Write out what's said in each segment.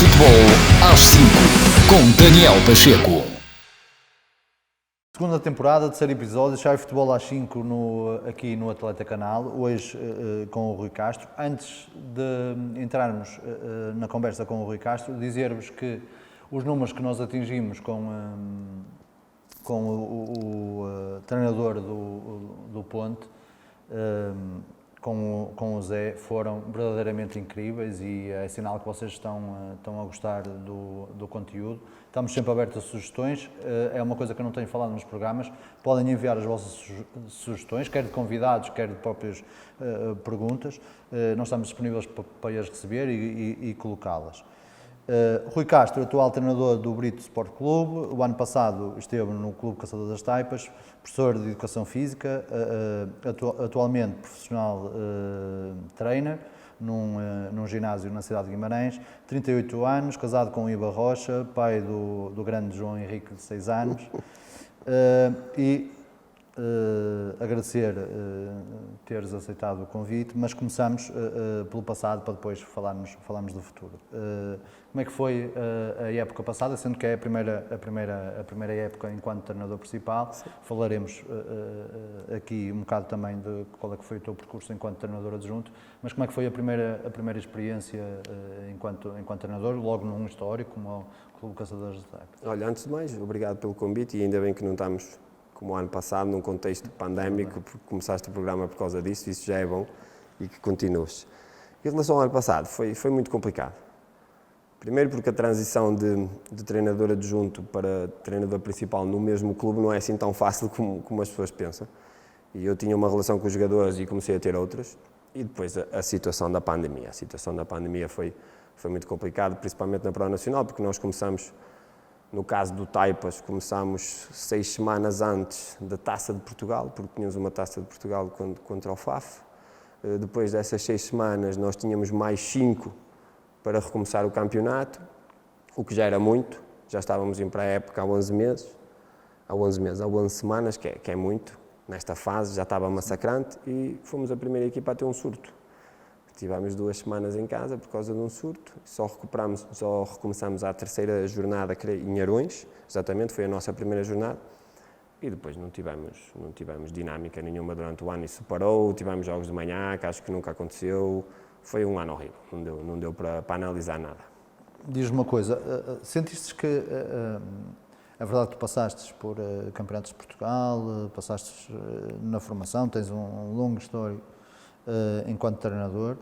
Futebol às 5, com Daniel Pacheco. Segunda temporada, terceiro episódio, Chave Futebol às 5 aqui no Atleta Canal, hoje com o Rui Castro. Antes de entrarmos na conversa com o Rui Castro, dizer-vos que os números que nós atingimos com o treinador do Ponte, com o Zé, foram verdadeiramente incríveis e é sinal que vocês estão a gostar do conteúdo. Estamos sempre abertos a sugestões, é uma coisa que eu não tenho falado nos programas. Podem enviar as vossas sugestões, quer de convidados, quer de próprias perguntas. Nós estamos disponíveis para as receber e colocá-las. Rui Castro, atual treinador do Brito Sport Clube, o ano passado esteve no Clube Caçador das Taipas, professor de Educação Física, atualmente profissional trainer num ginásio na cidade de Guimarães, 38 anos, casado com Iba Rocha, pai do grande João Henrique de 6 anos, agradecer teres aceitado o convite, mas começamos pelo passado para depois falarmos do futuro. Como é que foi a época passada, sendo que é a primeira época enquanto treinador principal? Sim. Falaremos aqui um bocado também de qual é que foi o teu percurso enquanto treinador adjunto, mas como é que foi a primeira experiência enquanto treinador, logo num histórico como o Clube Caçadores de Taipas? Olha, antes de mais, obrigado pelo convite e ainda bem que não estamos como o ano passado, num contexto pandémico, porque começaste o programa por causa disso, isso já é bom e que continues. Em relação ao ano passado, foi muito complicado. Primeiro porque a transição de treinador adjunto para treinador principal no mesmo clube não é assim tão fácil como as pessoas pensam. E eu tinha uma relação com os jogadores e comecei a ter outras. E depois a situação da pandemia. A situação da pandemia foi muito complicada, principalmente na Prova Nacional, porque nós começamos, no caso do Taipas, começámos 6 semanas antes da Taça de Portugal, porque tínhamos uma Taça de Portugal contra o FAF. Depois dessas 6 semanas nós tínhamos mais 5 para recomeçar o campeonato, o que já era muito, já estávamos em pré-época há 11 semanas, que é muito, nesta fase, já estava massacrante e fomos a primeira equipa a ter um surto. Tivemos 2 semanas em casa por causa de um surto, só recomeçámos a terceira jornada em Arões, exatamente, foi a nossa primeira jornada, e depois não tivemos dinâmica nenhuma durante o ano, isso parou, tivemos jogos de manhã, que acho que nunca aconteceu, foi um ano horrível, não deu para analisar nada. Diz-me uma coisa, sentiste que, é verdade que tu passaste por campeonatos de Portugal, passaste na formação, tens um longo histórico enquanto treinador,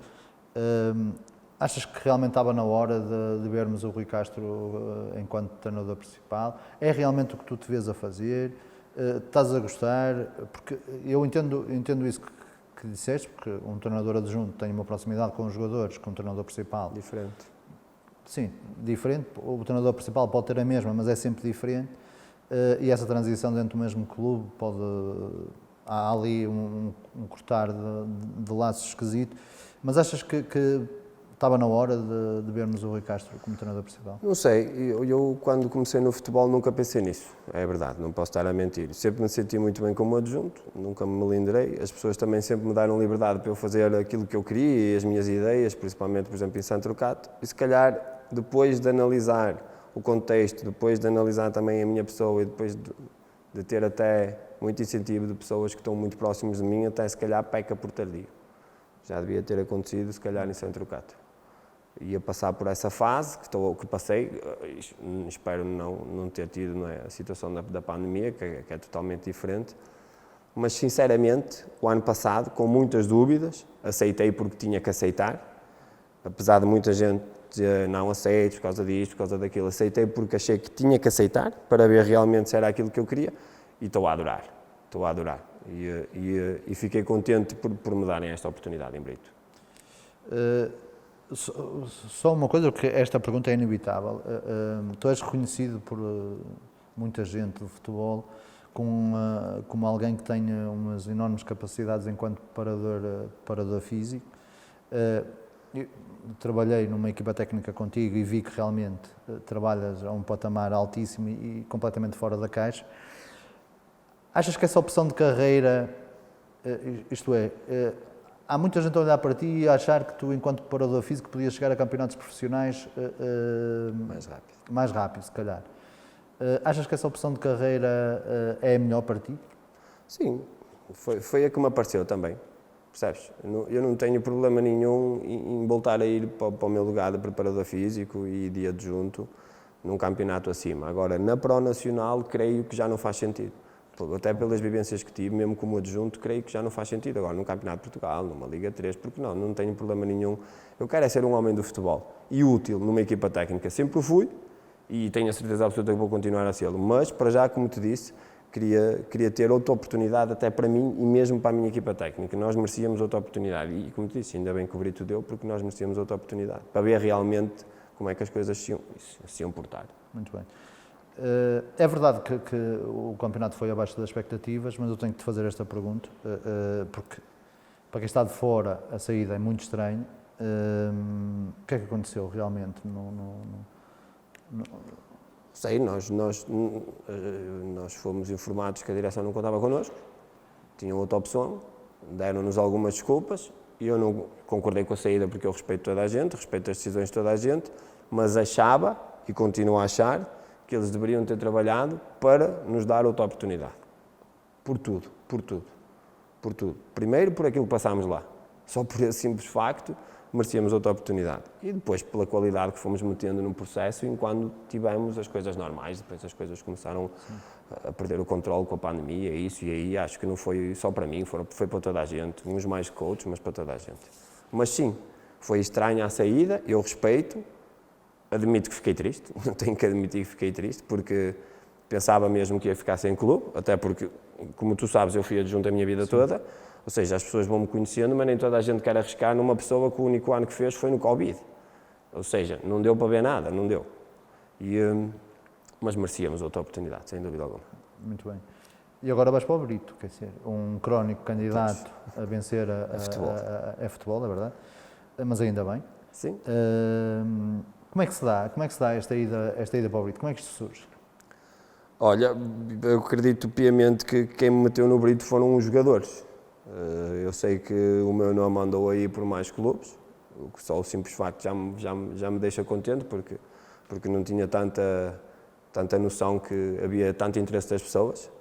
achas que realmente estava na hora de vermos o Rui Castro enquanto treinador principal? É realmente o que tu te vês a fazer? Estás a gostar? Porque eu entendo isso que disseste, porque um treinador adjunto tem uma proximidade com os jogadores, com o treinador principal. Diferente. Sim, diferente. O treinador principal pode ter a mesma, mas é sempre diferente. E essa transição dentro do mesmo clube há ali um cortar de laços esquisito. Mas achas que estava na hora de vermos o Rui Castro como treinador principal? Não sei, eu quando comecei no futebol nunca pensei nisso, é verdade, não posso estar a mentir. Sempre me senti muito bem como adjunto, nunca me melindrarei. As pessoas também sempre me deram liberdade para eu fazer aquilo que eu queria e as minhas ideias, principalmente, por exemplo, em Santo Trocato. E se calhar, depois de analisar o contexto, depois de analisar também a minha pessoa e depois de ter até muito incentivo de pessoas que estão muito próximos de mim, até se calhar peca por tardio. Já devia ter acontecido, se calhar, em Santo Trocato. Ia passar por essa fase que passei, espero não ter tido a situação da pandemia, que é totalmente diferente, mas sinceramente, o ano passado, com muitas dúvidas, aceitei porque tinha que aceitar, apesar de muita gente dizer não aceito por causa disto, por causa daquilo, aceitei porque achei que tinha que aceitar, para ver realmente se era aquilo que eu queria, e estou a adorar. E fiquei contente por me darem esta oportunidade em Brito. Só uma coisa, porque esta pergunta é inevitável. Tu és reconhecido por muita gente do futebol como alguém que tenha umas enormes capacidades enquanto parador físico. Eu trabalhei numa equipa técnica contigo e vi que realmente trabalhas a um patamar altíssimo e completamente fora da caixa. Achas que essa opção de carreira, isto é, há muita gente a olhar para ti e a achar que tu, enquanto preparador físico, podias chegar a campeonatos profissionais mais rápido, se calhar. Achas que essa opção de carreira é a melhor para ti? Sim, foi a que me apareceu também, percebes? Eu não tenho problema nenhum em voltar a ir para o meu lugar de preparador físico e de adjunto num campeonato acima. Agora, na Pro Nacional, creio que já não faz sentido. Até pelas vivências que tive, mesmo como adjunto, creio que já não faz sentido. Agora, num Campeonato de Portugal, numa Liga 3, porque não tenho problema nenhum. Eu quero é ser um homem do futebol e útil numa equipa técnica. Sempre o fui e tenho a certeza absoluta que vou continuar a sê-lo. Mas, para já, como te disse, queria ter outra oportunidade até para mim e mesmo para a minha equipa técnica. Nós merecíamos outra oportunidade e, como te disse, ainda bem que o Brito deu, porque nós merecíamos outra oportunidade, para ver realmente como é que as coisas se iam portar. Muito bem. É verdade que o campeonato foi abaixo das expectativas, mas eu tenho que te fazer esta pergunta, porque para quem está de fora a saída é muito estranho. O que é que aconteceu realmente? Sei, nós fomos informados que a direção não contava connosco, tinham outra opção, deram-nos algumas desculpas e eu não concordei com a saída porque eu respeito toda a gente, respeito as decisões de toda a gente, mas achava e continuo a achar que eles deveriam ter trabalhado para nos dar outra oportunidade. Por tudo. Primeiro, por aquilo que passámos lá. Só por esse simples facto, merecíamos outra oportunidade. E depois, pela qualidade que fomos metendo no processo, enquanto tivemos as coisas normais, depois as coisas começaram a perder o controle com a pandemia, e aí acho que não foi só para mim, foi para toda a gente. Uns mais que outros, mas para toda a gente. Mas sim, foi estranha a saída, eu respeito. Admito que fiquei triste, tenho que admitir que fiquei triste, porque pensava mesmo que ia ficar sem clube, até porque, como tu sabes, eu fui adjunto a minha vida toda, ou seja, as pessoas vão-me conhecendo, mas nem toda a gente quer arriscar numa pessoa que o único ano que fez foi no Covid. Ou seja, não deu para ver nada, não deu. Mas merecíamos outra oportunidade, sem dúvida alguma. Muito bem. E agora vais para o Brito, quer dizer, um crónico candidato a vencer a futebol, é verdade, mas ainda bem. Sim. Como é que se dá esta ida para o Brito? Como é que isto surge? Olha, eu acredito piamente que quem me meteu no Brito foram os jogadores. Eu sei que o meu nome andou aí por mais clubes, só o simples facto já me deixa contente, porque não tinha tanta noção que havia tanto interesse das pessoas.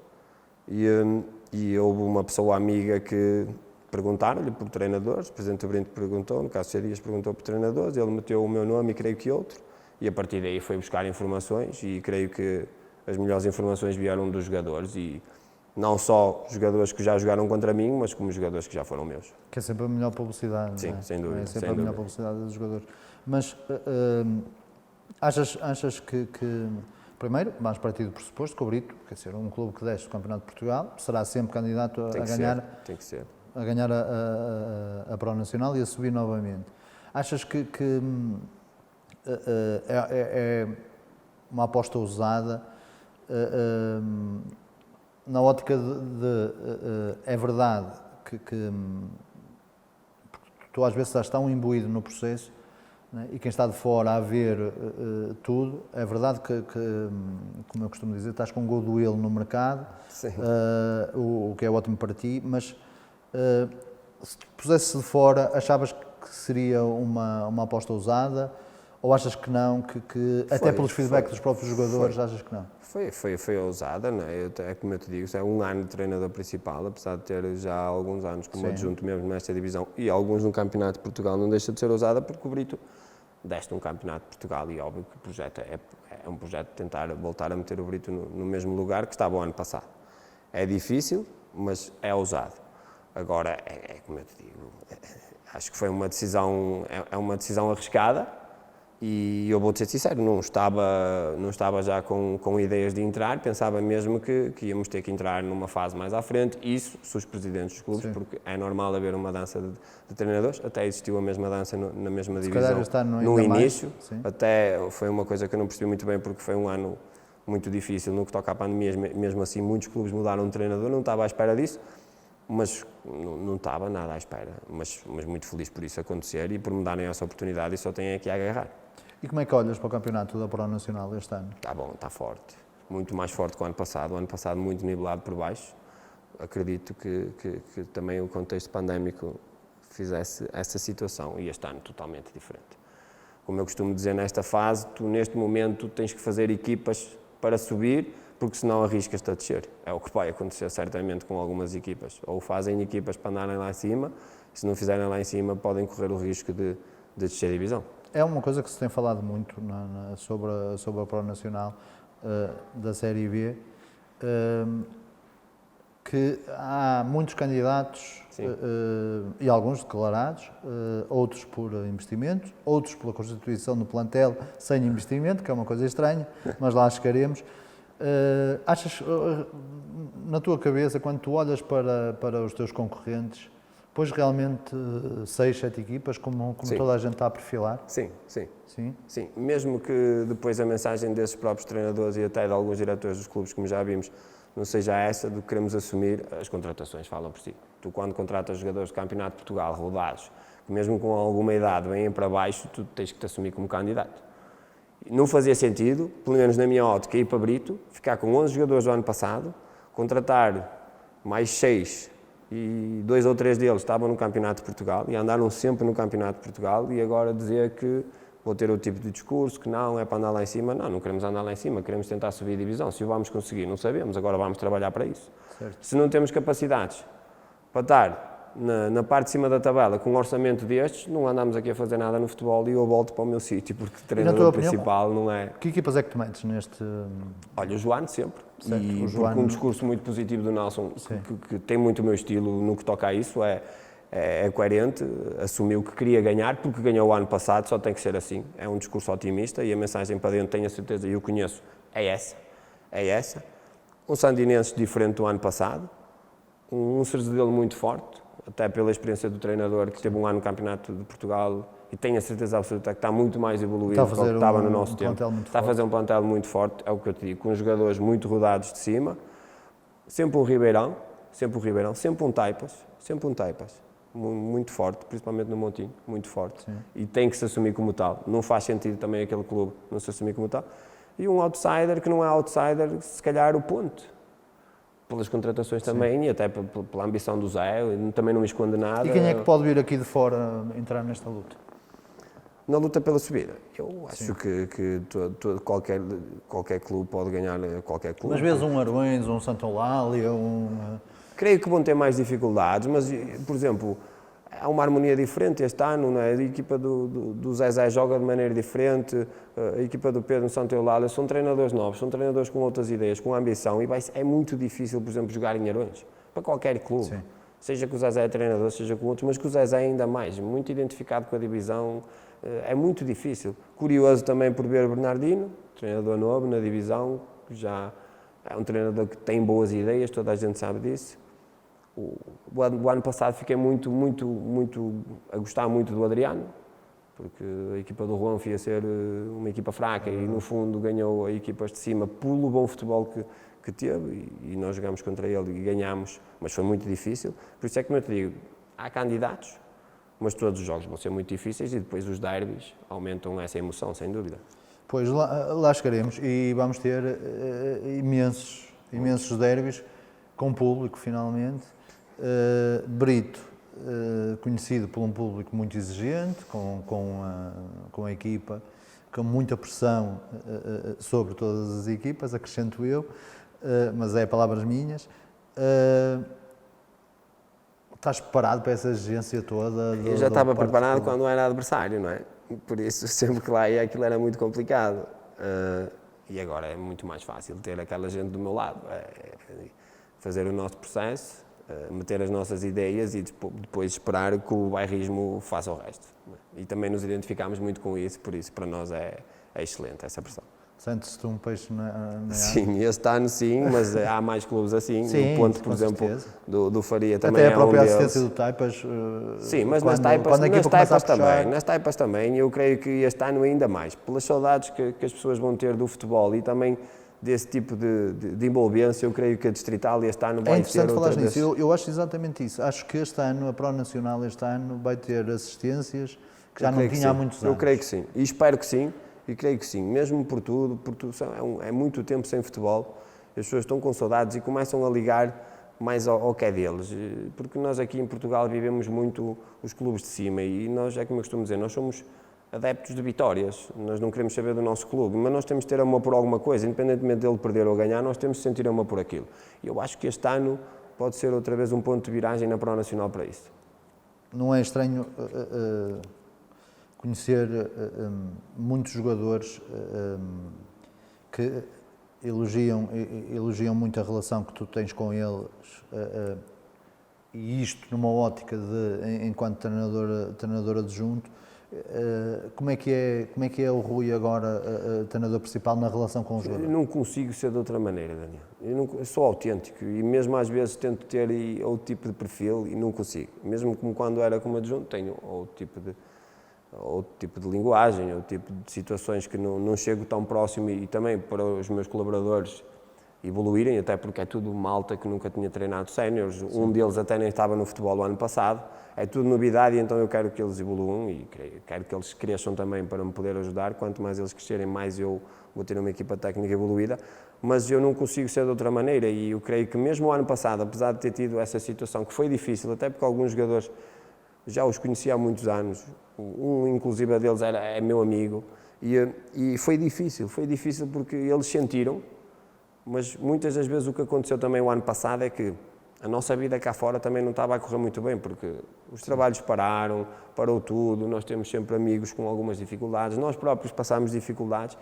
E houve uma pessoa amiga que perguntaram-lhe por treinadores, o Presidente do Brito perguntou, no caso de Dias perguntou por treinadores, ele meteu o meu nome e creio que outro, e a partir daí foi buscar informações e creio que as melhores informações vieram dos jogadores e não só jogadores que já jogaram contra mim, mas como jogadores que já foram meus. Que é sempre a melhor publicidade. Sim, não é? sem dúvida. É sempre a melhor publicidade dos jogadores. Mas achas que primeiro, vamos partir do pressuposto que o Brito, quer dizer, um clube que desce o Campeonato de Portugal, será sempre candidato a ganhar. Tem que ser. A ganhar a Pro Nacional e a subir novamente. Achas que é uma aposta ousada na ótica é verdade que tu às vezes estás tão imbuído no processo, né, e quem está de fora a ver tudo, é verdade que, como eu costumo dizer, estás com goodwill no mercado, o que é ótimo para ti, mas se te pusesse de fora, achavas que seria uma aposta ousada ou achas que não, até pelos feedbacks dos próprios jogadores, achas que não? Foi ousada, não é? É como eu te digo, é um ano de treinador principal, apesar de ter já alguns anos como adjunto mesmo nesta divisão e alguns no Campeonato de Portugal, não deixa de ser ousada porque o Brito deste um Campeonato de Portugal e óbvio que o projeto é um projeto de tentar voltar a meter o Brito no mesmo lugar que estava o ano passado. É difícil, mas é ousado. Agora, como eu te digo, acho que foi uma decisão arriscada e eu vou-te ser sincero, não estava já com ideias de entrar, pensava mesmo que íamos ter que entrar numa fase mais à frente, isso se os presidentes dos clubes, porque é normal haver uma dança de treinadores, até existiu a mesma dança na mesma divisão no início, até foi uma coisa que eu não percebi muito bem porque foi um ano muito difícil no que toca à pandemia, mesmo assim muitos clubes mudaram de treinador, não estava à espera disso, mas não estava nada à espera, mas muito feliz por isso acontecer e por me darem essa oportunidade e só tenho aqui a agarrar. E como é que olhas para o campeonato da Pro Nacional este ano? Está bom, está forte, muito mais forte que o ano passado muito nivelado por baixo, acredito que também o contexto pandémico fizesse essa situação, e este ano totalmente diferente. Como eu costumo dizer nesta fase, tu neste momento tens que fazer equipas para subir, porque senão arriscas-te a descer. É o que vai acontecer certamente com algumas equipas. Ou fazem equipas para andarem lá em cima, se não fizerem lá em cima podem correr o risco de descer a divisão. É uma coisa que se tem falado muito sobre a Pro Nacional da Série B, que há muitos candidatos e alguns declarados, outros por investimento, outros pela constituição do plantel sem investimento, que é uma coisa estranha, mas lá chegaremos. Achas, na tua cabeça, quando tu olhas para os teus concorrentes, pois realmente 6, 7 equipas, como toda a gente está a perfilar? Sim. Mesmo que depois a mensagem desses próprios treinadores e até de alguns diretores dos clubes, como já vimos, não seja essa do que queremos assumir, as contratações falam por si. Tu, quando contratas jogadores do Campeonato de Portugal, rodados, que mesmo com alguma idade vêm para baixo, tu tens que te assumir como candidato. Não fazia sentido, pelo menos na minha ótica, ir para Brito, ficar com 11 jogadores do ano passado, contratar mais 6 e 2 ou 3 deles estavam no Campeonato de Portugal e andaram sempre no Campeonato de Portugal, e agora dizer que vou ter outro tipo de discurso, que não é para andar lá em cima. Não queremos andar lá em cima, queremos tentar subir a divisão. Se o vamos conseguir, não sabemos, agora vamos trabalhar para isso. Certo. Se não temos capacidades para estar na parte de cima da tabela com um orçamento destes, não andamos aqui a fazer nada no futebol, e eu volto para o meu sítio, porque o treinador principal não é... Que equipas é que tu metes neste... Olha, o Joano sempre, certo, e o Joano... um discurso muito positivo do Nelson, que tem muito o meu estilo no que toca a isso, é coerente, assumiu que queria ganhar, porque ganhou o ano passado, só tem que ser assim, é um discurso otimista, e a mensagem para dentro, tenho a certeza, e eu conheço, é essa. Um Sandinense diferente do ano passado, um Cerzedelo muito forte, até pela experiência do treinador, que teve um ano no Campeonato de Portugal, e tenho a certeza absoluta que está muito mais evoluído do que estava no nosso tempo. Está a fazer um plantel muito forte, é o que eu te digo, com jogadores muito rodados de cima, sempre um Ribeirão, sempre um Taipas, muito forte, principalmente no Montinho, muito forte. Sim. E tem que se assumir como tal. Não faz sentido também aquele clube não se assumir como tal. E um outsider que não é outsider, se calhar o Ponte. Pelas contratações também, e até pela ambição do Zé, também não me esconde nada. E quem é que pode vir aqui de fora entrar nesta luta? Na luta pela subida, eu acho que qualquer clube pode ganhar qualquer clube. Mas vezes um Arões, um Santa Eulália, Creio que vão ter mais dificuldades, mas, por exemplo, há uma harmonia diferente este ano, não é? A equipa do Zezé joga de maneira diferente, a equipa do Pedro no Santa Eulália, são treinadores novos, são treinadores com outras ideias, com ambição, e é muito difícil, por exemplo, jogar em Arões, para qualquer clube. Sim. Seja que o Zezé é treinador, seja com outros, mas que o Zezé ainda mais, muito identificado com a divisão, é muito difícil. Curioso também por ver o Bernardino, treinador novo na divisão, que já é um treinador que tem boas ideias, toda a gente sabe disso. O ano passado fiquei a gostar muito do Adriano, porque a equipa do Ronfi ia ser uma equipa fraca, e no fundo ganhou a equipas de cima pelo bom futebol que teve, e nós jogámos contra ele e ganhámos, mas foi muito difícil. Por isso é que eu te digo, há candidatos, mas todos os jogos vão ser muito difíceis, e depois os derbys aumentam essa emoção, sem dúvida. Pois, lá chegaremos, e vamos ter imensos derbys com público, finalmente. Brito, conhecido por um público muito exigente, com a equipa, com muita pressão sobre todas as equipas, acrescento eu, mas é palavras minhas. Estás preparado para essa exigência toda? Eu já estava preparado quando era adversário, não é? Por isso, sempre que lá ia, aquilo era muito complicado. E agora é muito mais fácil ter aquela gente do meu lado, fazer o nosso processo, meter as nossas ideias e depois esperar que o bairrismo faça o resto. E também nos identificamos muito com isso, por isso para nós é excelente essa pressão. Sentes-te um peixe na água? Sim, este ano sim, mas há mais clubes assim. Sim, o Ponte, por exemplo, do Faria também até é um deles. Até a própria assistência do Taipas. Sim, mas nas Taipas também, eu creio que este ano ainda mais, pelas saudades que as pessoas vão ter do futebol e também desse tipo de envolvência, eu creio que a Distrital este ano vai ter outra vez. É interessante falar nisso, eu acho exatamente isso. Acho que este ano, a Pro Nacional este ano vai ter assistências que já não tinha há muitos anos. Eu creio que sim, e espero que sim. E creio que sim, mesmo por tudo é muito tempo sem futebol, as pessoas estão com saudades e começam a ligar mais ao que é deles, porque nós aqui em Portugal vivemos muito os clubes de cima e nós, é como eu costumo dizer, nós somos adeptos de vitórias, nós não queremos saber do nosso clube, mas nós temos de ter amor por alguma coisa, independentemente dele perder ou ganhar, nós temos de sentir amor por aquilo. E eu acho que este ano pode ser outra vez um ponto de viragem na Pro Nacional para isso. Não é estranho conhecer muitos jogadores que elogiam muito a relação que tu tens com eles, e isto numa ótica de, enquanto treinador adjunto, como é que é o Rui agora, treinador principal, na relação com os jogadores? Eu não consigo ser de outra maneira, Daniel. Eu sou autêntico e mesmo às vezes tento ter outro tipo de perfil e não consigo. Mesmo como quando era como adjunto, tenho outro tipo de linguagem, outro tipo de situações que não chego tão próximo e também para os meus colaboradores evoluírem, até porque é tudo malta que nunca tinha treinado séniores. Um deles até nem estava no futebol o ano passado. É tudo novidade e então eu quero que eles evoluam e quero que eles cresçam também para me poder ajudar. Quanto mais eles crescerem, mais eu vou ter uma equipa técnica evoluída. Mas eu não consigo ser de outra maneira e eu creio que mesmo o ano passado, apesar de ter tido essa situação que foi difícil, até porque alguns jogadores já os conhecia há muitos anos, inclusive a deles é meu amigo, e foi difícil porque eles sentiram, mas muitas das vezes o que aconteceu também o ano passado é que a nossa vida cá fora também não estava a correr muito bem, porque os trabalhos parou tudo, nós temos sempre amigos com algumas dificuldades, nós próprios passámos dificuldades,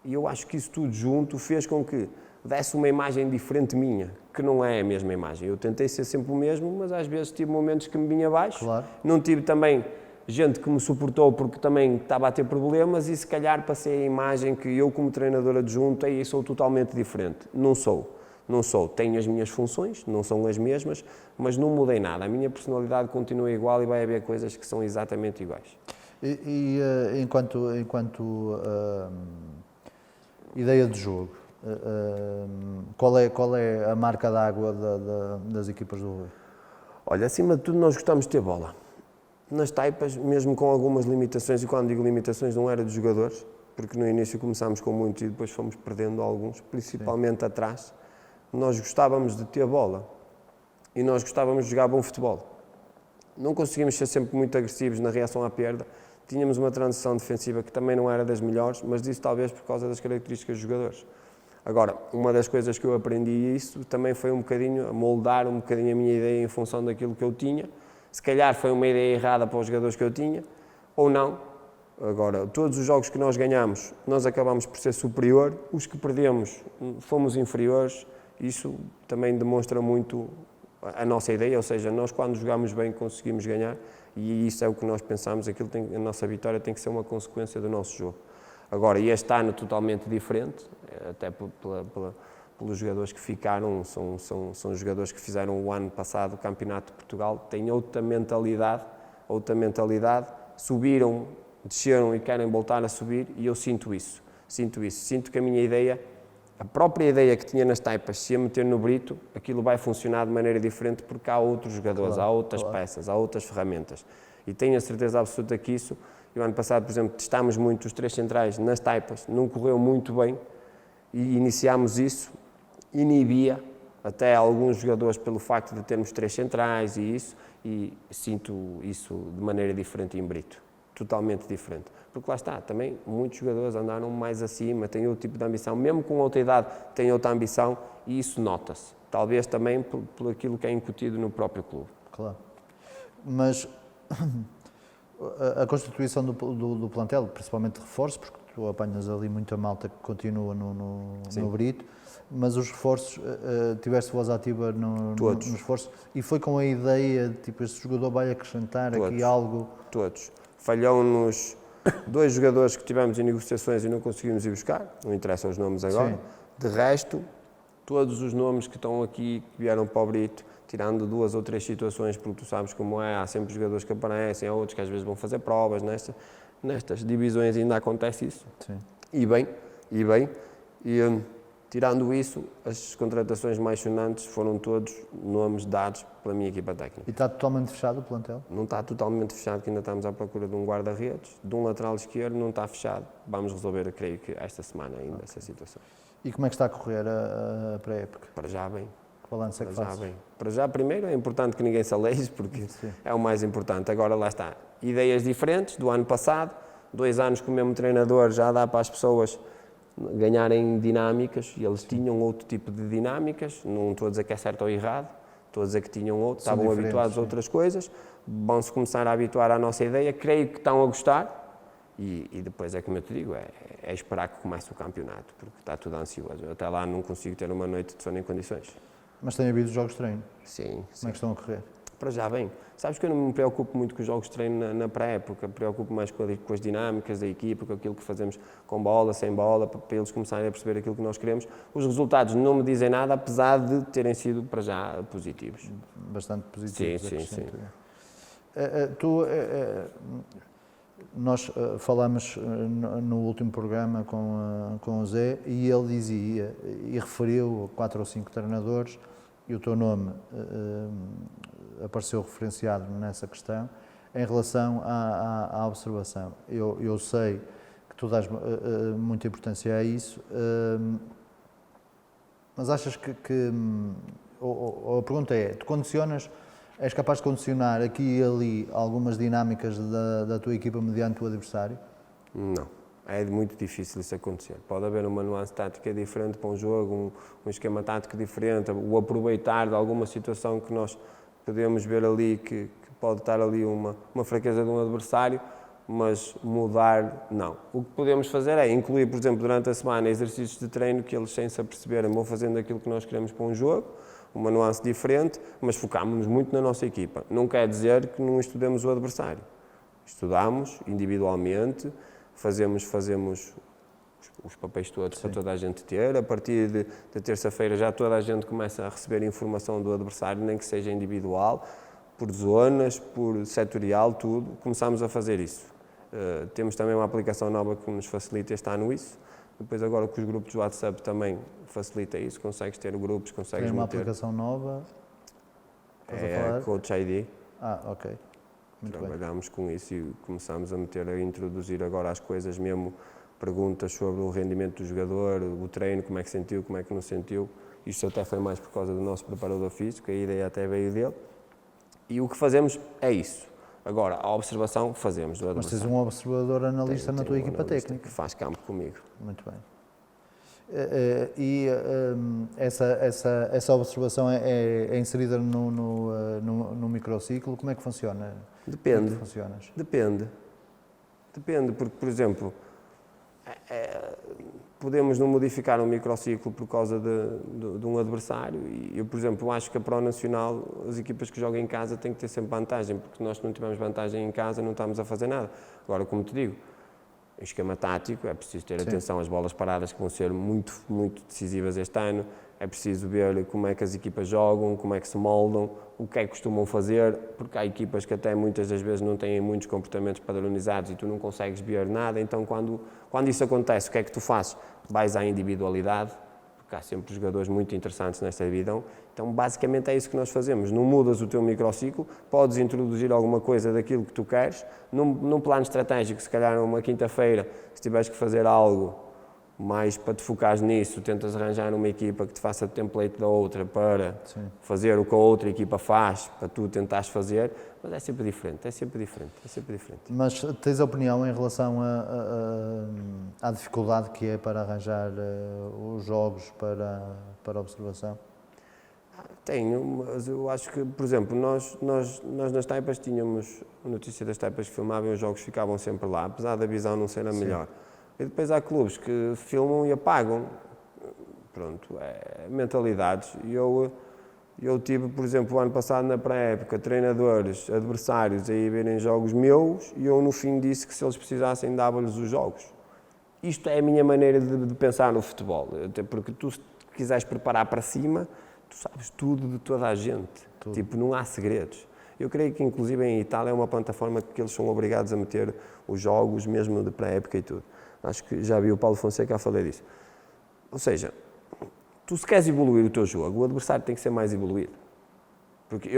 e eu acho que isso tudo junto fez com que desse uma imagem diferente minha, que não é a mesma imagem. Eu tentei ser sempre o mesmo, mas às vezes tive momentos que me vinha abaixo. Claro. Não tive também gente que me suportou porque também estava a ter problemas e se calhar passei a imagem que eu como treinador adjunto aí sou totalmente diferente. Não sou. Tenho as minhas funções, não são as mesmas, mas não mudei nada. A minha personalidade continua igual e vai haver coisas que são exatamente iguais. Enquanto ideia de jogo, qual é a marca d'água das equipas do Rui? Olha, acima de tudo nós gostamos de ter bola. Nas taipas, mesmo com algumas limitações, e quando digo limitações não era de jogadores, porque no início começámos com muitos e depois fomos perdendo alguns, principalmente atrás, nós gostávamos de ter bola e nós gostávamos de jogar bom futebol. Não conseguimos ser sempre muito agressivos na reação à perda, tínhamos uma transição defensiva que também não era das melhores, mas isso talvez por causa das características dos jogadores. Agora, uma das coisas que eu aprendi isso também foi um bocadinho a moldar um bocadinho a minha ideia em função daquilo que eu tinha. Se calhar foi uma ideia errada para os jogadores que eu tinha, ou não. Agora, todos os jogos que nós ganhamos, nós acabamos por ser superior, os que perdemos, fomos inferiores. Isso também demonstra muito a nossa ideia, ou seja, nós quando jogamos bem conseguimos ganhar e isso é o que nós pensamos, a nossa vitória tem que ser uma consequência do nosso jogo. Agora, este ano totalmente diferente, até pelos jogadores que ficaram, são jogadores que fizeram o ano passado o Campeonato de Portugal, têm outra mentalidade, subiram, desceram e querem voltar a subir e eu sinto isso, sinto que a minha ideia, a própria ideia que tinha nas taipas, se a meter no Brito, aquilo vai funcionar de maneira diferente porque há outros jogadores, há outras peças, há outras ferramentas. E tenho a certeza absoluta que isso, e o ano passado, por exemplo, testámos muito os três centrais nas taipas, não correu muito bem e iniciámos isso, inibia até alguns jogadores pelo facto de termos três centrais e sinto isso de maneira diferente em Brito. Totalmente diferente. Porque lá está, também muitos jogadores andaram mais acima, têm outro tipo de ambição, mesmo com outra idade têm outra ambição e isso nota-se. Talvez também por aquilo que é incutido no próprio clube. Claro. Mas a constituição do plantel, principalmente de reforços, porque tu apanhas ali muita malta que continua no Brito, mas os reforços, tiveste voz ativa nos reforços e foi com a ideia de tipo, este jogador vai acrescentar aqui algo? Todos. Falhou-nos 2 jogadores que tivemos em negociações e não conseguimos ir buscar, não interessam os nomes agora. Sim. De resto, todos os nomes que estão aqui, que vieram para o Brito, tirando 2 ou 3 situações, porque tu sabes como é, há sempre jogadores que aparecem, há outros que às vezes vão fazer provas, nestas divisões ainda acontece isso. Sim. E bem, tirando isso, as contratações mais sonantes foram todos nomes dados pela minha equipa técnica. E está totalmente fechado o plantel? Não está totalmente fechado, que ainda estamos à procura de um guarda-redes, de um lateral esquerdo, não está fechado. Vamos resolver, eu creio que esta semana ainda, essa situação. E como é que está a correr a pré-época? Para já bem. balanço é que fazes? Para já, primeiro, é importante que ninguém se aleije, porque é o mais importante. Agora, lá está, ideias diferentes do ano passado, 2 anos com o mesmo treinador, já dá para as pessoas ganharem dinâmicas, e eles tinham outro tipo de dinâmicas, não estou a dizer que é certo ou errado, estou a dizer que tinham outro, estavam habituados a outras coisas, vão-se começar a habituar à nossa ideia, creio que estão a gostar, e depois é como eu te digo, é esperar que comece o campeonato, porque está tudo ansioso. Eu até lá não consigo ter uma noite de sono em condições. Mas tem havido jogos de treino? Sim. Como é que estão a correr? Para já bem. Sabes que eu não me preocupo muito com os jogos de treino na pré-época, preocupo mais com as dinâmicas da equipa, com aquilo que fazemos com bola, sem bola, para eles começarem a perceber aquilo que nós queremos. Os resultados não me dizem nada, apesar de terem sido, para já, positivos. Bastante positivos. Sim. Nós falamos no último programa com o Zé e ele dizia e referiu 4 ou 5 treinadores e o teu nome apareceu referenciado nessa questão em relação à observação. Eu sei que tu dás muita importância a isso, mas achas ou a pergunta é, tu condicionas, és capaz de condicionar aqui e ali algumas dinâmicas da tua equipa mediante o adversário? Não, é muito difícil isso acontecer. Pode haver uma nuance tática diferente para um jogo, um esquema tático diferente, o aproveitar de alguma situação que nós podemos ver ali que pode estar ali uma fraqueza de um adversário, mas mudar, não. O que podemos fazer é incluir, por exemplo, durante a semana exercícios de treino que eles, sem se aperceberem, vão fazendo aquilo que nós queremos para um jogo, uma nuance diferente, mas focámos-nos muito na nossa equipa. Não quer dizer que não estudemos o adversário. Estudamos individualmente, fazemos os papéis todos para toda a gente ter. A partir de terça-feira já toda a gente começa a receber informação do adversário, nem que seja individual, por zonas, por setorial, tudo. Começamos a fazer isso. Temos também uma aplicação nova que nos facilita este ano isso. Depois agora com os grupos de WhatsApp também facilita isso, consegues ter grupos, consegues Tem uma meter. aplicação nova? É Coach ID. Ok. Muito Trabalhámos com isso e começámos a introduzir agora as coisas mesmo, perguntas sobre o rendimento do jogador, o treino, como é que sentiu, como é que não sentiu. Isto até foi mais por causa do nosso preparador físico, a ideia até veio dele. E o que fazemos é isso. Agora, a observação fazemos do adversário. Mas tens um observador analista na tua equipa técnica. Que faz campo comigo. Muito bem. Essa observação é inserida no microciclo? Como é que funciona? Depende. Como é que funcionas? Depende, porque, por exemplo, podemos não modificar um microciclo por causa de um adversário e eu, por exemplo, acho que a Pro Nacional, as equipas que jogam em casa têm que ter sempre vantagem, porque nós se não tivermos vantagem em casa não estamos a fazer nada. Agora, como te digo, em esquema tático é preciso ter atenção às bolas paradas que vão ser muito, muito decisivas este ano, é preciso ver como é que as equipas jogam, como é que se moldam, o que é que costumam fazer, porque há equipas que até muitas das vezes não têm muitos comportamentos padronizados e tu não consegues ver nada, então quando isso acontece, o que é que tu fazes? Vais à individualidade, porque há sempre jogadores muito interessantes nesta divisão, então basicamente é isso que nós fazemos, não mudas o teu microciclo, podes introduzir alguma coisa daquilo que tu queres, num plano estratégico, se calhar numa quinta-feira, se tiveres que fazer algo mais para te focares nisso, tentas arranjar uma equipa que te faça template da outra para fazer o que a outra equipa faz, para tu tentares fazer, mas é sempre diferente. Mas tens opinião em relação à dificuldade que é para arranjar os jogos para observação? Tenho, mas eu acho que, por exemplo, nós nas taipas tínhamos a notícia das taipas que filmavam e os jogos ficavam sempre lá, apesar da visão não ser a melhor. E depois há clubes que filmam e apagam. Pronto, é mentalidades. E eu tive, por exemplo, o ano passado na pré-época, treinadores, adversários a ir verem jogos meus e eu no fim disse que se eles precisassem dava-lhes os jogos. Isto é a minha maneira de pensar no futebol, até porque tu se quiseres preparar para cima, tu sabes tudo de toda a gente. Tudo. Tipo, não há segredos. Eu creio que inclusive em Itália é uma plataforma que eles são obrigados a meter os jogos mesmo de pré-época e tudo. Acho que já vi o Paulo Fonseca a falar disso. Ou seja, tu se queres evoluir o teu jogo, o adversário tem que ser mais evoluído. Porque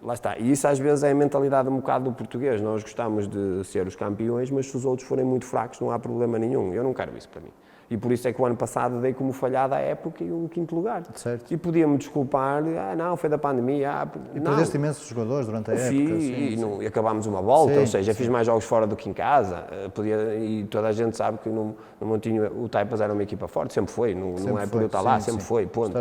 lá está, e isso às vezes é a mentalidade um bocado do português. Nós gostamos de ser os campeões, mas se os outros forem muito fracos não há problema nenhum. Eu não quero isso para mim. E por isso é que o ano passado dei como falhada a época e um 5º lugar. Certo. E podia-me desculpar, não, foi da pandemia. E não. perdeste imensos jogadores durante a época. E acabámos uma volta, Sim, ou seja, sim. fiz mais jogos fora do que em casa. E toda a gente sabe que no Montinho o Taipas era uma equipa forte, sempre foi. Não é por eu estar lá, sempre foi, ponto.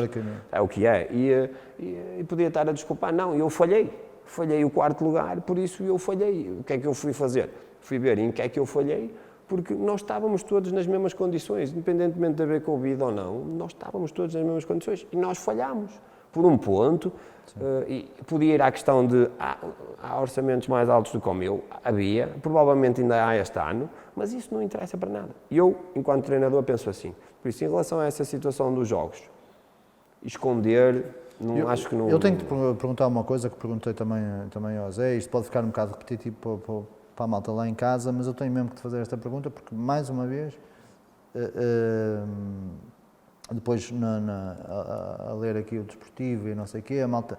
É o que é. E podia estar a desculpar, não, eu falhei. Falhei o 4º lugar, por isso eu falhei. O que é que eu fui fazer? Fui ver em que é que eu falhei, porque nós estávamos todos nas mesmas condições, independentemente de haver Covid ou não, nós estávamos todos nas mesmas condições e nós falhámos por um ponto. E podia ir à questão de há orçamentos mais altos do que o meu, havia, provavelmente ainda há este ano, mas isso não interessa para nada. E eu, enquanto treinador, penso assim. Por isso, em relação a essa situação dos jogos, esconder, acho que não... Eu tenho que te perguntar uma coisa que perguntei também ao Zé, isto pode ficar um bocado repetitivo para a malta lá em casa, mas eu tenho mesmo que te fazer esta pergunta, porque, mais uma vez, depois a ler aqui o desportivo e não sei o quê, a malta,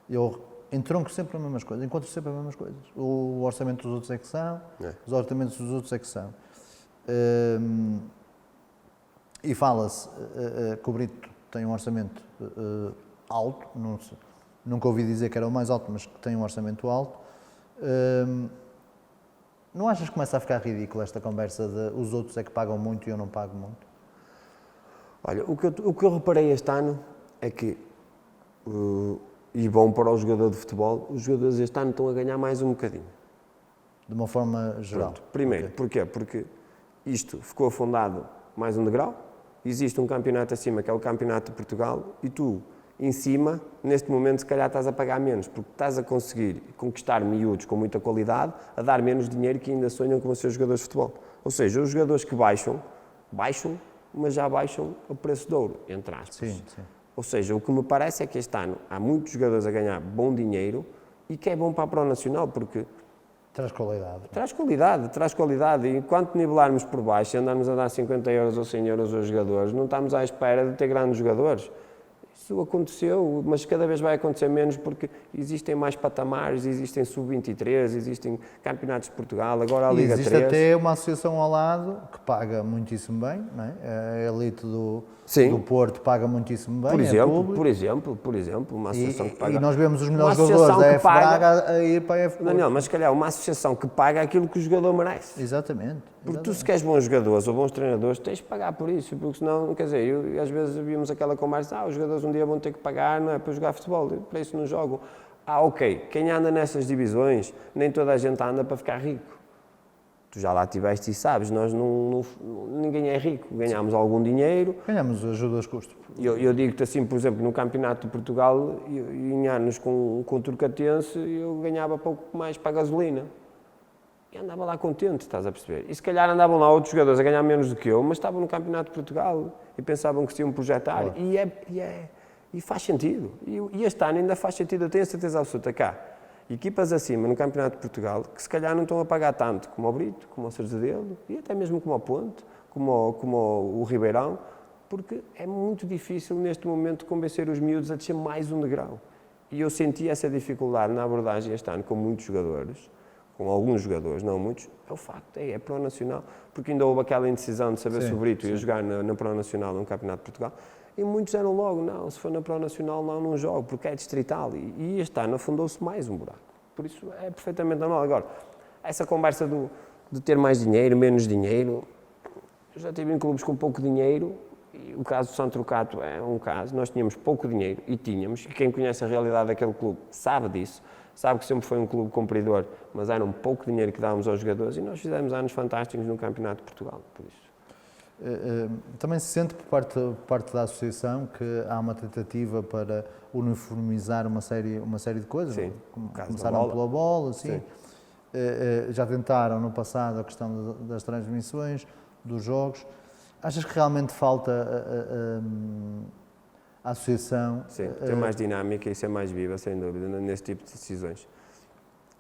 eu entronco sempre as mesmas coisas, encontro sempre as mesmas coisas. O orçamento dos outros é que são, os orçamentos dos outros é que são. E fala-se que o Brito tem um orçamento alto, nunca ouvi dizer que era o mais alto, mas que tem um orçamento alto. Não achas que começa a ficar ridícula esta conversa de os outros é que pagam muito e eu não pago muito? Olha, o que eu reparei este ano é que, e bom para o jogador de futebol, os jogadores este ano estão a ganhar mais um bocadinho. De uma forma geral? Pronto. Primeiro, porquê? Porque isto ficou afundado mais um degrau, existe um campeonato acima, que é o Campeonato de Portugal, e tu, em cima, neste momento, se calhar estás a pagar menos, porque estás a conseguir conquistar miúdos com muita qualidade, a dar menos dinheiro que ainda sonham com os seus jogadores de futebol. Ou seja, os jogadores que baixam, mas já baixam o preço de ouro, entre aspas. Sim. Ou seja, o que me parece é que este ano há muitos jogadores a ganhar bom dinheiro e que é bom para a Pro Nacional, porque traz qualidade. Traz qualidade. E enquanto nivelarmos por baixo e andarmos a dar 50 euros ou 100 euros aos jogadores, não estamos à espera de ter grandes jogadores. Isso aconteceu, mas cada vez vai acontecer menos porque existem mais patamares, existem sub-23, existem campeonatos de Portugal, agora a Liga 3. Existe até uma associação ao lado que paga muitíssimo bem, não é? A elite do Porto paga muitíssimo bem, por exemplo, uma associação que paga... E nós vemos os melhores jogadores da F Braga a ir para a F Porto. Não, mas se calhar uma associação que paga aquilo que o jogador merece. Exatamente. Porque tu, se queres bons jogadores ou bons treinadores, tens de pagar por isso, porque senão, quer dizer, às vezes vimos aquela conversa, os jogadores um dia vão ter que pagar, não é, para jogar futebol, para isso não jogam. Ok, quem anda nessas divisões, nem toda a gente anda para ficar rico. Tu já lá estiveste e sabes, nós ninguém é rico, ganhamos algum dinheiro. Ganhamos ajuda aos custos. Eu digo-te assim, por exemplo, no Campeonato de Portugal, em anos com o Turcatense, eu ganhava pouco mais para a gasolina. E andava lá contente, estás a perceber? E se calhar andavam lá outros jogadores a ganhar menos do que eu, mas estavam no Campeonato de Portugal e pensavam que se iam projetar. Claro. E faz sentido. E este ano ainda faz sentido, eu tenho a certeza absoluta cá. Equipas acima no Campeonato de Portugal que se calhar não estão a pagar tanto como o Brito, como o Cerzedelo e até mesmo como o Ponte, como o Ribeirão, porque é muito difícil neste momento convencer os miúdos a descer mais um degrau. E eu senti essa dificuldade na abordagem este ano com muitos jogadores, com alguns jogadores, não muitos, é o facto, é Pro Nacional, porque ainda houve aquela indecisão de saber se o Brito ia jogar na Pro Nacional no Campeonato de Portugal, e muitos eram logo, não, se for na Pro Nacional não jogo, porque é distrital, e este ano afundou-se mais um buraco, por isso é perfeitamente normal. Agora, essa conversa de ter mais dinheiro, menos dinheiro, eu já estive em clubes com pouco dinheiro, e o caso do São Trocato é um caso, nós tínhamos pouco dinheiro, e tínhamos, e quem conhece a realidade daquele clube sabe disso, sabe que sempre foi um clube cumpridor, mas era um pouco dinheiro que dávamos aos jogadores e nós fizemos anos fantásticos no Campeonato de Portugal, por isso. Também se sente por parte da associação que há uma tentativa para uniformizar uma série de coisas? Sim, começaram pela bola, sim. Já tentaram no passado a questão das transmissões, dos jogos. Achas que realmente falta a associação? Sim, ter mais dinâmica e ser mais viva, sem dúvida, nesse tipo de decisões.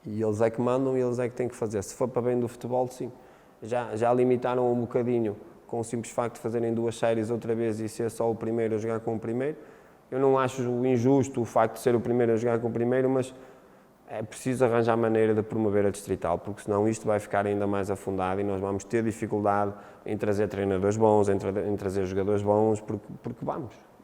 E eles é que mandam e eles é que têm que fazer. Se for para bem do futebol, sim. Já limitaram um bocadinho com o simples facto de fazerem 2 séries outra vez e ser só o primeiro a jogar com o primeiro. Eu não acho injusto o facto de ser o primeiro a jogar com o primeiro, mas é preciso arranjar maneira de promover a distrital, porque senão isto vai ficar ainda mais afundado e nós vamos ter dificuldade em trazer treinadores bons, em trazer jogadores bons,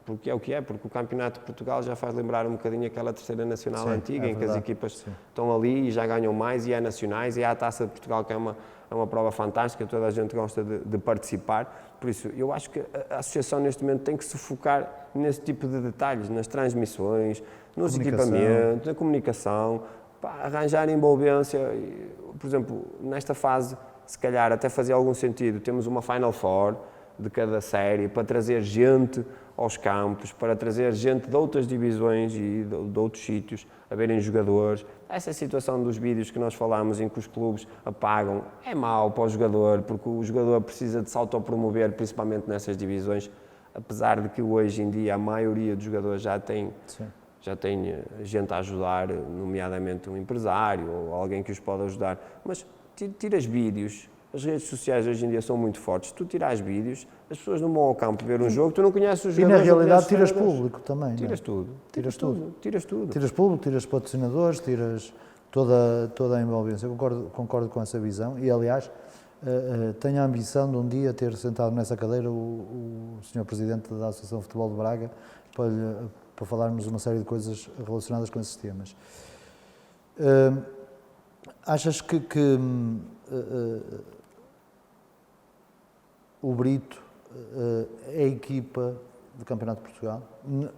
porque é o que é, porque o Campeonato de Portugal já faz lembrar um bocadinho aquela terceira nacional antiga, em que as equipas estão ali e já ganham mais, e é nacionais, e há a Taça de Portugal, que é uma prova fantástica, toda a gente gosta de participar. Por isso, eu acho que a associação neste momento tem que se focar nesse tipo de detalhes, nas transmissões, nos equipamentos, na comunicação, arranjar envolvência. Por exemplo, nesta fase, se calhar até fazia algum sentido, temos uma Final Four de cada série para trazer gente aos campos, para trazer gente de outras divisões e de outros sítios, a verem jogadores. Essa situação dos vídeos que nós falámos, em que os clubes apagam, é mau para o jogador, porque o jogador precisa de se autopromover, principalmente nessas divisões, apesar de que hoje em dia a maioria dos jogadores já tem gente a ajudar, nomeadamente um empresário ou alguém que os pode ajudar. Mas tiras vídeos. As redes sociais hoje em dia são muito fortes. Tu tiras vídeos, as pessoas não vão ao campo ver um jogo, tu não conheces os jogadores. E na realidade tiras público também. Tiras tudo. Tiras tudo. Tiras público, tiras patrocinadores, tiras toda a envolvência. Eu concordo com essa visão e, aliás, tenho a ambição de um dia ter sentado nessa cadeira o Sr. Presidente da Associação de Futebol de Braga para falarmos uma série de coisas relacionadas com esses temas. Achas que o Brito é a equipa do Campeonato de Portugal?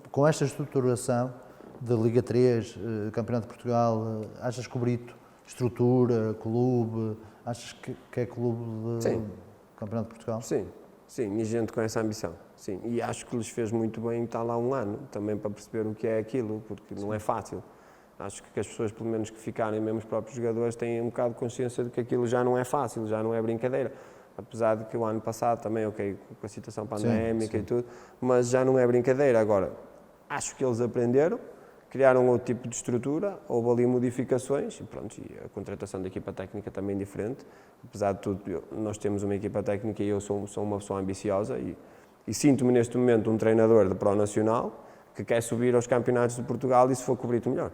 Com esta estruturação da Liga 3, Campeonato de Portugal, achas que o Brito estrutura, clube, achas que é clube do Campeonato de Portugal? Sim, e gente com essa ambição, sim. E acho que lhes fez muito bem estar lá um ano, também para perceber o que é aquilo, porque não é fácil. Acho que as pessoas, pelo menos que ficarem, mesmo os próprios jogadores, têm um bocado de consciência de que aquilo já não é fácil, já não é brincadeira. Apesar de que o ano passado também, com a situação pandémica e tudo, mas já não é brincadeira. Agora, acho que eles aprenderam, criaram outro tipo de estrutura, houve ali modificações e pronto, e a contratação da equipa técnica também diferente. Apesar de tudo, nós temos uma equipa técnica e eu sou uma pessoa ambiciosa e sinto-me neste momento um treinador de Pro Nacional que quer subir aos campeonatos de Portugal e se for com o Brito melhor.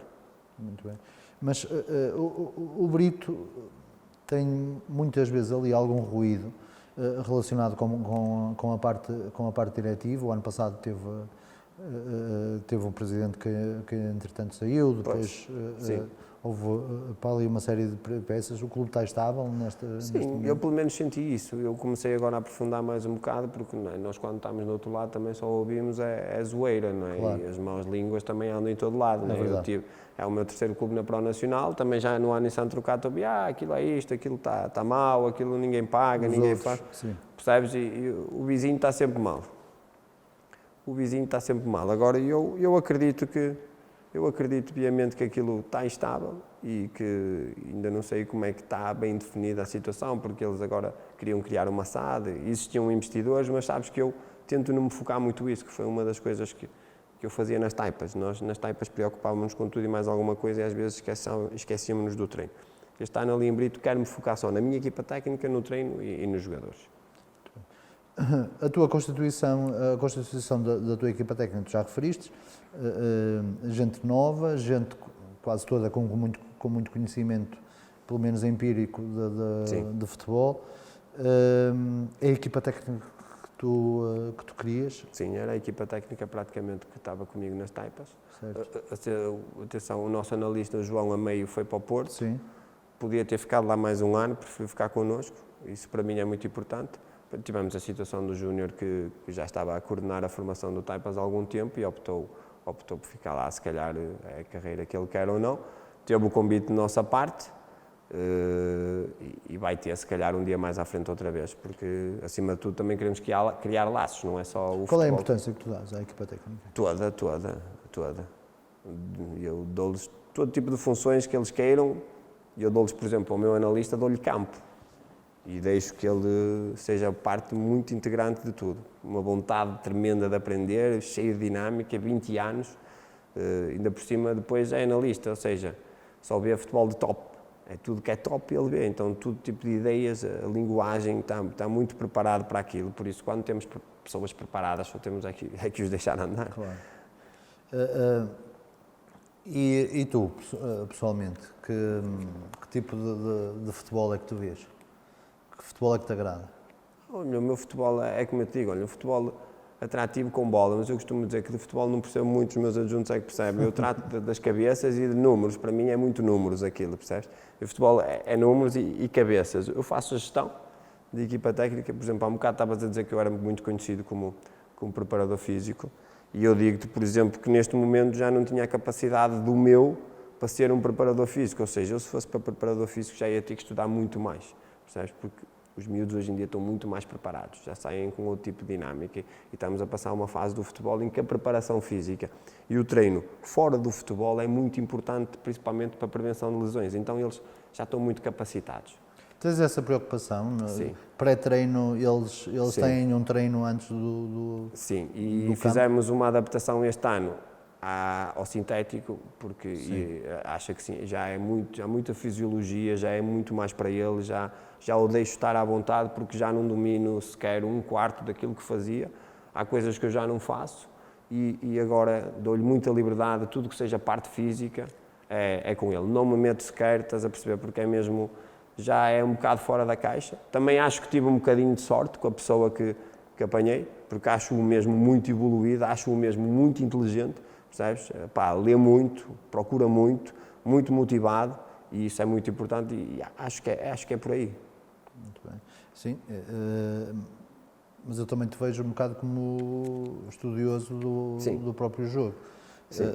Muito bem. Mas o Brito tem muitas vezes ali algum ruído relacionado com a parte diretiva. O ano passado teve um presidente que entretanto saiu, depois houve para ali uma série de peças. O clube está estável neste momento? Eu pelo menos senti isso. Eu comecei agora a aprofundar mais um bocado, porque nós quando estamos do outro lado também só ouvimos a zoeira, não é? Claro. E as más línguas também andam em todo lado, não é? É o meu terceiro clube na Pro Nacional, também já no ano em Santo Trocato ouvi, aquilo é isto, aquilo está mal, aquilo ninguém paga, ninguém faz. Percebes? E o vizinho está sempre mal. O vizinho está sempre mal. Agora, eu acredito piamente que aquilo está instável e que ainda não sei como é que está bem definida a situação, porque eles agora queriam criar uma SAD, existiam investidores, mas sabes que eu tento não me focar muito nisso, que foi uma das coisas que eu fazia nas taipas. Nós, nas taipas, preocupávamos com tudo e mais alguma coisa e às vezes esquecíamos-nos do treino. Este ano ali em Brito quero-me focar só na minha equipa técnica, no treino e nos jogadores. A tua constituição, a constituição da tua equipa técnica, tu já referiste, gente nova, gente quase toda com muito conhecimento, pelo menos empírico, de futebol. A equipa técnica que tu querias? Sim, era a equipa técnica praticamente que estava comigo nas taipas. Certo. Atenção, o nosso analista, o João Ameio, foi para o Porto. Sim. Podia ter ficado lá mais um ano, preferiu ficar connosco. Isso para mim é muito importante. Tivemos a situação do Júnior que já estava a coordenar a formação do Taipas há algum tempo e optou por ficar lá, se calhar é a carreira que ele quer ou não. Teve o convite de nossa parte e vai ter, se calhar, um dia mais à frente outra vez, porque, acima de tudo, também queremos criar laços, não é só o futebol. Qual é a importância que tu dás à equipa técnica? Toda. Eu dou-lhes todo tipo de funções que eles queiram. Eu dou-lhes, por exemplo, ao meu analista, dou-lhe campo. E deixo que ele seja parte muito integrante de tudo. Uma vontade tremenda de aprender, cheio de dinâmica, 20 anos, ainda por cima depois é analista, ou seja, só vê futebol de top. É tudo que é top ele vê, então todo tipo de ideias, a linguagem está muito preparado para aquilo, por isso quando temos pessoas preparadas só temos é que os deixar andar. Claro. E tu, pessoalmente, que tipo de futebol é que tu vês? Que futebol é que te agrada? Olha, o meu futebol é como eu te digo, olha, o futebol atrativo com bola, mas eu costumo dizer que de futebol não percebo muito, os meus adjuntos é que percebem. Eu trato das cabeças e de números, para mim é muito números aquilo, percebes? O futebol é números e cabeças. Eu faço a gestão de equipa técnica, por exemplo, há um bocado estavas a dizer que eu era muito conhecido como preparador físico, e eu digo-te, por exemplo, que neste momento já não tinha a capacidade do meu para ser um preparador físico, ou seja, eu se fosse para preparador físico já ia ter que estudar muito mais, percebes? Porque os miúdos hoje em dia estão muito mais preparados, já saem com outro tipo de dinâmica e estamos a passar uma fase do futebol em que a preparação física e o treino fora do futebol é muito importante, principalmente para a prevenção de lesões, então eles já estão muito capacitados. Tens essa preocupação? Sim. Pré-treino, eles Sim. têm um treino antes do Sim, e do fizemos uma adaptação este ano ao sintético, porque acho que sim, já há muita fisiologia, já é muito mais para ele, já o deixo estar à vontade, porque já não domino sequer um quarto daquilo que fazia. Há coisas que eu já não faço e agora dou-lhe muita liberdade, tudo que seja parte física é com ele. Não me meto sequer, estás a perceber, porque é mesmo, já é um bocado fora da caixa. Também acho que tive um bocadinho de sorte com a pessoa que apanhei, porque acho-o mesmo muito evoluído, acho-o mesmo muito inteligente, percebes? Pá, lê muito, procura muito, muito motivado e isso é muito importante e acho que é por aí. Muito bem. Sim, mas eu também te vejo um bocado como estudioso do próprio jogo. Sim.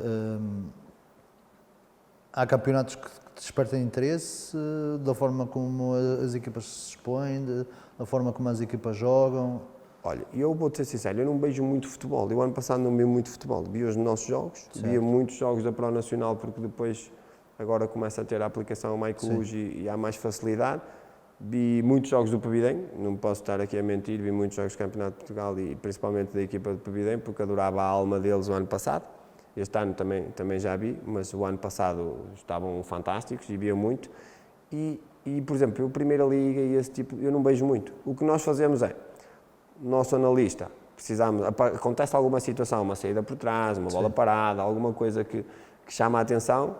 Há campeonatos que despertam interesse da forma como as equipas se expõem, da forma como as equipas jogam. Olha, eu vou-te ser sincero, eu não vejo muito futebol. Eu ano passado não vi muito futebol. Vi os nossos jogos, via muitos jogos da Pro Nacional, porque depois agora começa a ter a aplicação MyClub e há mais facilidade. Vi muitos jogos do Pavidem, não posso estar aqui a mentir, vi muitos jogos do Campeonato de Portugal e principalmente da equipa do Pavidem, porque adorava a alma deles o ano passado. Este ano também já vi, mas o ano passado estavam fantásticos e via muito. E por exemplo, a Primeira Liga e esse tipo, eu não vejo muito. O que nós fazemos é, nosso analista, acontece alguma situação, uma saída por trás, uma bola parada, alguma coisa que chama a atenção,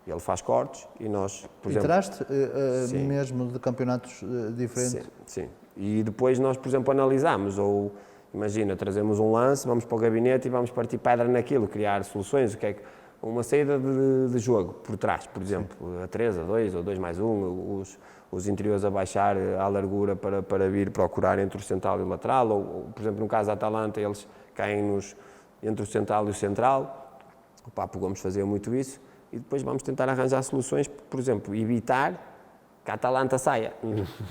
ele faz cortes e nós, por exemplo... E traz-te mesmo de campeonatos diferentes? Sim. E depois nós, por exemplo, analisamos, ou imagina, trazemos um lance, vamos para o gabinete e vamos partir pedra naquilo, criar soluções, o que é que... Uma saída de jogo por trás, por exemplo, a 3, a 2 ou 2 mais 1, os interiores a baixar à largura para vir procurar entre o central e o lateral, ou por exemplo, no caso da Atalanta, eles caem entre o central e o central. O Papo Gomes fazia muito isso, e depois vamos tentar arranjar soluções, por exemplo, evitar que a Atalanta saia.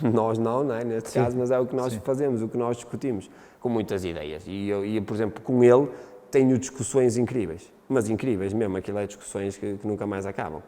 Nós não é? Neste caso, mas é o que nós fazemos, o que nós discutimos, com muitas ideias. E eu, por exemplo, com ele, tenho discussões incríveis, mas incríveis mesmo, aquilo é discussões que nunca mais acabam.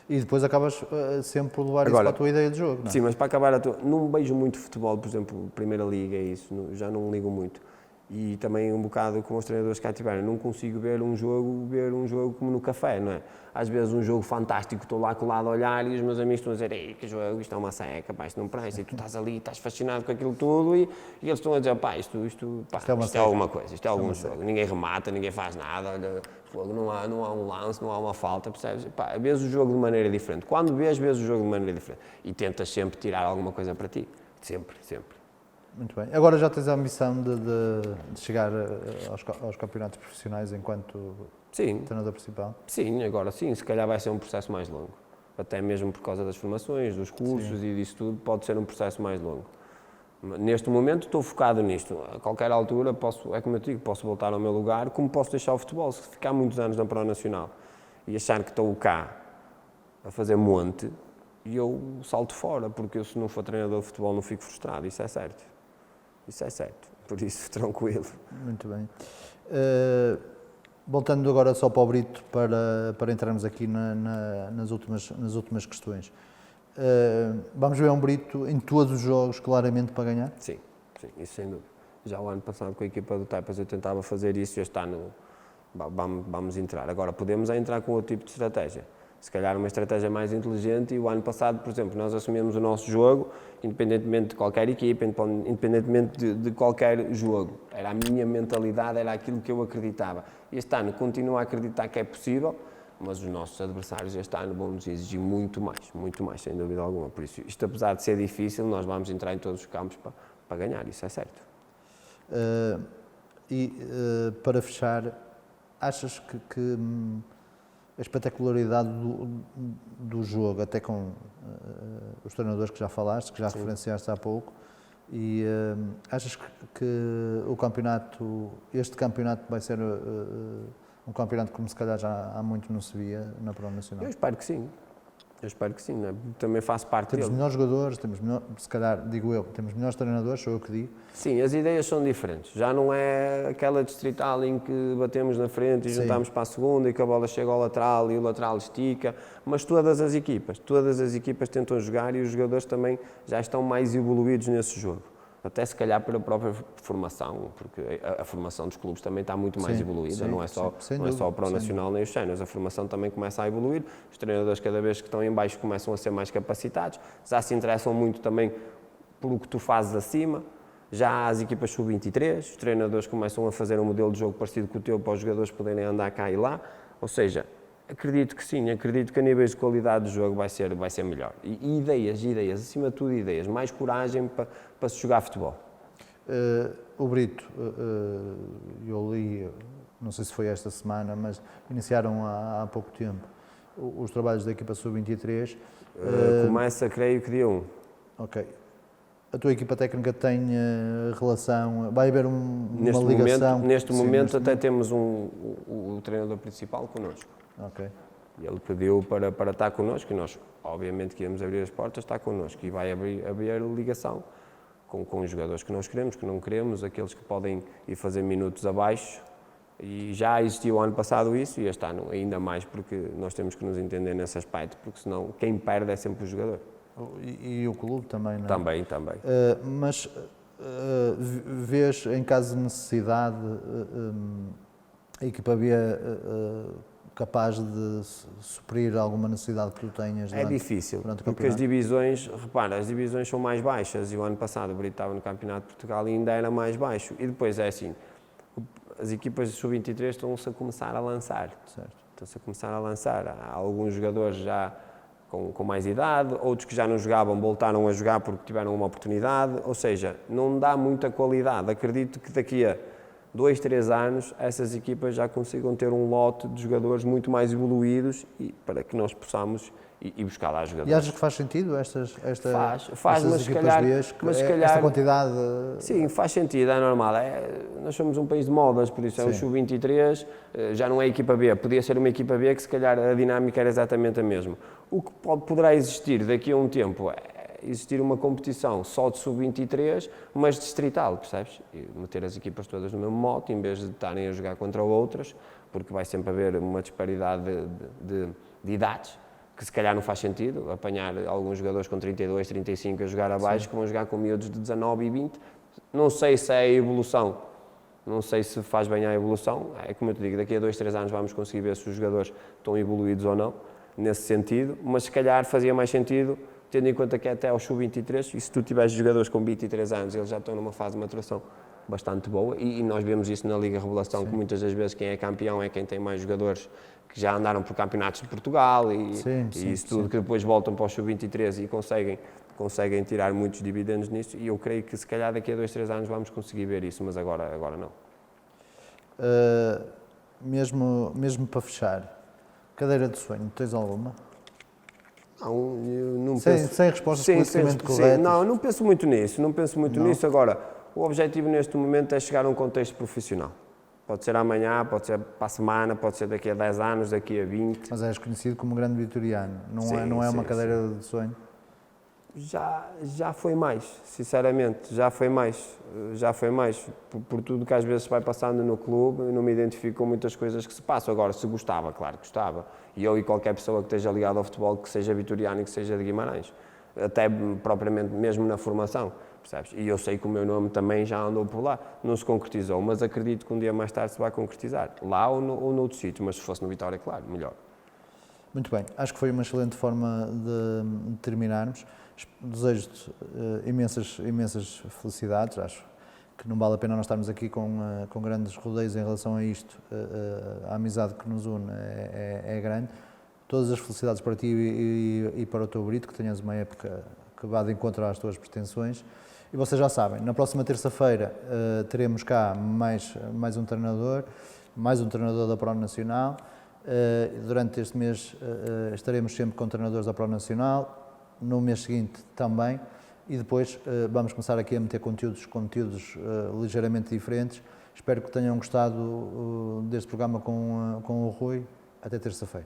E depois acabas sempre por levar isso para a tua ideia de jogo, não é? Sim, mas para acabar, não vejo muito futebol, por exemplo, Primeira Liga, é isso, já não ligo muito. E também um bocado como os treinadores cá tiveram, não consigo ver um jogo como no café, não é? Às vezes um jogo fantástico, estou lá colado a olhar e os meus amigos estão a dizer, ei, que jogo, isto é uma seca, pá, isto não presta, e tu estás ali, estás fascinado com aquilo tudo e eles estão a dizer, pá, isto é alguma coisa, isto é algum jogo, ninguém remata, ninguém faz nada, olha, não há um lance, não há uma falta, percebes? Pá, vês o jogo de maneira diferente. Quando vês o jogo de maneira diferente e tentas sempre tirar alguma coisa para ti, sempre. Muito bem. Agora já tens a ambição de chegar aos campeonatos profissionais enquanto treinador principal? Sim, agora sim, se calhar vai ser um processo mais longo. Até mesmo por causa das formações, dos cursos e disso tudo, pode ser um processo mais longo. Neste momento estou focado nisto. A qualquer altura, é como eu digo, posso voltar ao meu lugar, como posso deixar o futebol. Se ficar muitos anos na Pro Nacional e achar que estou cá a fazer monte, eu salto fora, porque eu, se não for treinador de futebol, não fico frustrado, isso é certo. Por isso, tranquilo. Muito bem. Voltando agora só para o Brito, para entrarmos aqui nas últimas questões. Vamos ver um Brito em todos os jogos claramente para ganhar? Sim, isso sem dúvida. Já o ano passado com a equipa do Taipas eu tentava fazer isso e este ano vamos entrar. Agora, podemos entrar com outro tipo de estratégia. se calhar uma estratégia mais inteligente. E o ano passado, por exemplo, nós assumimos o nosso jogo, independentemente de qualquer equipa, independentemente de qualquer jogo. Era a minha mentalidade, era aquilo que eu acreditava. Este ano continuo a acreditar que é possível, mas os nossos adversários este ano vão nos exigir muito mais, sem dúvida alguma. Por isso, isto apesar de ser difícil, nós vamos entrar em todos os campos para ganhar, isso é certo. Para fechar, achas que a espetacularidade do jogo, até com os treinadores que já falaste, que já referenciaste há pouco, e achas que este campeonato vai ser um campeonato como se calhar já há muito não se via na Prova Nacional? Eu espero que sim. Não é? Também faço parte Temos dele. melhores jogadores, se calhar, digo eu, temos melhores treinadores, sou eu que digo. Sim, as ideias são diferentes. Já não é aquela distrital em que batemos na frente e juntamos para a segunda e que a bola chega ao lateral e o lateral estica, mas todas as equipas tentam jogar e os jogadores também já estão mais evoluídos nesse jogo. Até se calhar pela própria formação, porque a formação dos clubes também está muito mais evoluída, não é só o Pro Nacional nem os séniores, a formação também começa a evoluir, os treinadores cada vez que estão em baixo começam a ser mais capacitados, já se interessam muito também por o que tu fazes acima, já as equipas sub-23, os treinadores começam a fazer um modelo de jogo parecido com o teu para os jogadores poderem andar cá e lá, ou seja, acredito que sim, acredito que a níveis de qualidade do jogo vai ser melhor. E ideias, acima de tudo ideias, mais coragem para se jogar futebol. O Brito, eu li, não sei se foi esta semana, mas iniciaram há pouco tempo os trabalhos da equipa sub-23. Começa, creio que dia 1. Ok. A tua equipa técnica tem relação, vai haver uma neste ligação? Neste momento até temos o treinador principal connosco. Ok. Ele pediu para estar connosco e nós, obviamente, que íamos abrir as portas, está connosco e vai abrir ligação com os jogadores que nós queremos, que não queremos, aqueles que podem ir fazer minutos abaixo. E já existiu o ano passado isso e este ano ainda mais, porque nós temos que nos entender nesse aspecto, porque senão quem perde é sempre o jogador. E o clube também, não é? Também. Mas vês, em caso de necessidade, a equipa B capaz de suprir alguma necessidade que tu tenhas? É difícil, porque as divisões são mais baixas e o ano passado o Brito estava no Campeonato de Portugal e ainda era mais baixo. E depois é assim, as equipas de sub-23 estão-se a começar a lançar. Certo. Há alguns jogadores já com mais idade, outros que já não jogavam voltaram a jogar porque tiveram uma oportunidade, ou seja, não dá muita qualidade. Acredito que daqui a 2, 3 anos essas equipas já consigam ter um lote de jogadores muito mais evoluídos e para que nós possamos ir buscar lá jogadores. E achas que faz sentido faz, mas se calhar, esta quantidade? Sim, faz sentido, é normal. Nós somos um país de modas, por isso é o sub-23, já não é a equipa B, podia ser uma equipa B que se calhar a dinâmica era exatamente a mesma. O que poderá existir daqui a um tempo é existir uma competição só de sub-23, mas distrital, percebes? E meter as equipas todas no mesmo mote, em vez de estarem a jogar contra outras, porque vai sempre haver uma disparidade de idades, que se calhar não faz sentido, apanhar alguns jogadores com 32, 35 a jogar abaixo, que vão jogar com miúdos de 19 e 20. Não sei se é a evolução, não sei se faz bem a evolução, é como eu te digo, daqui a 2, 3 anos vamos conseguir ver se os jogadores estão evoluídos ou não, nesse sentido, mas se calhar fazia mais sentido, tendo em conta que é até aos sub-23, e se tu tiveres jogadores com 23 anos, eles já estão numa fase de maturação bastante boa, e nós vemos isso na Liga Revelação, que muitas das vezes quem é campeão é quem tem mais jogadores que já andaram por campeonatos de Portugal e isso tudo, que depois voltam para os sub-23 e conseguem tirar muitos dividendos nisso, e eu creio que se calhar daqui a 2, 3 anos vamos conseguir ver isso, mas agora não. Mesmo para fechar, cadeira de sonho, tens alguma? Não, sem respostas politicamente corretas? Não penso muito nisso. Agora, o objetivo neste momento é chegar a um contexto profissional. Pode ser amanhã, pode ser para a semana, pode ser daqui a 10 anos, daqui a 20. Mas és conhecido como grande vitoriano, não é uma cadeira de sonho? Já foi mais, sinceramente, já foi mais, por tudo que às vezes se vai passando no clube, eu não me identifico com muitas coisas que se passam. Agora, se gostava, claro que gostava, e eu e qualquer pessoa que esteja ligada ao futebol, que seja vitoriano e que seja de Guimarães, até propriamente mesmo na formação, percebes? E eu sei que o meu nome também já andou por lá, não se concretizou, mas acredito que um dia mais tarde se vai concretizar, lá ou noutro sítio, mas se fosse no Vitória, claro, melhor. Muito bem, acho que foi uma excelente forma de terminarmos. Desejo-te imensas felicidades, acho que não vale a pena nós estarmos aqui com grandes rodeios em relação a isto. A amizade que nos une é grande. Todas as felicidades para ti e para o teu Brito, que tenhas uma época que vá de encontro às tuas pretensões. E vocês já sabem, na próxima terça-feira teremos cá mais um treinador da Pro Nacional. Durante este mês estaremos sempre com treinadores da Pro Nacional, no mês seguinte também, e depois vamos começar aqui a meter conteúdos ligeiramente diferentes. Espero que tenham gostado deste programa com o Rui. Até terça-feira.